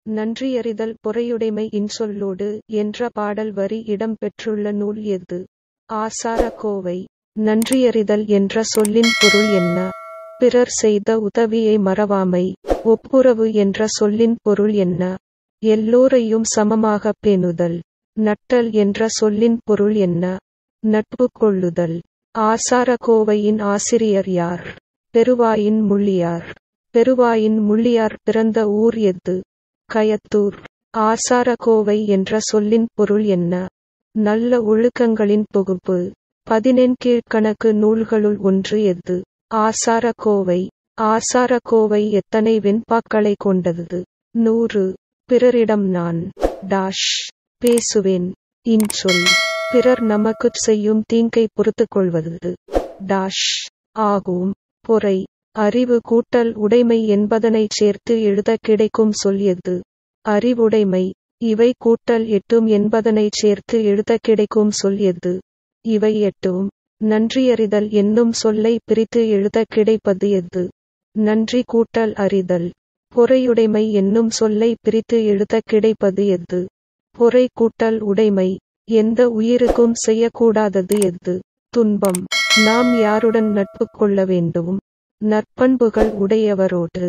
நன்றியறிதல் பொறையுடைமை இன்சொல்லோடு என்ற பாடல் வரி இடம்பெற்றுள்ள நூல் எது? ஆசார கோவை. நன்றியறிதல் என்ற சொல்லின் பொருள் என்ன? பிறர் செய்த உதவியை மறவாமை. ஒப்புரவு என்ற சொல்லின் பொருள் என்ன? எல்லோரையும் சமமாக பேணுதல். நட்டல் என்ற சொல்லின் பொருள் என்ன? நட்பு கொள்ளுதல். ஆசார கோவையின் ஆசிரியர் யார்? பெருவாயின் முள்ளியார். பெருவாயின் முள்ளியார் பிறந்த ஊர் எது? கயத்தூர். ஆசார கோவை என்ற சொல்லின் பொருள் என்ன? நல்ல ஒழுக்கங்களின் தொகுப்பு. 14 கீழ்க்கணக்கு நூல்களுள் ஒன்று எது? ஆசார கோவை. ஆசார கோவை எத்தனை வெண்பாக்களை கொண்டது? 100. பிறரிடம் நான் பேசுவேன். இன்சொல். பிறர் நமக்குச் செய்யும் தீங்கை பொறுத்துக் கொள்வது ஆகும். பொறை. அறிவு கூட்டல் உடைமை என்பதனைச் சேர்த்து எழுத கிடைக்கும் சொல் எது? அறிவுடைமை. இவை கூட்டல் எட்டும் என்பதனைச் சேர்த்து எழுத கிடைக்கும் சொல் எது? இவை எட்டும். நன்றியறிதல் என்னும் சொல்லை பிரித்து எழுத கிடைப்பது எது? நன்றி கூட்டல் அறிதல். பொறையுடைமை என்னும் சொல்லை பிரித்து எழுத கிடைப்பது எது? பொறை கூட்டல் உடைமை. எந்த உயிருக்கும் செய்யக்கூடாதது எது? துன்பம். நாம் யாருடன் நட்பு கொள்ள வேண்டும்? நற்பண்புகள் உடையவரோடு.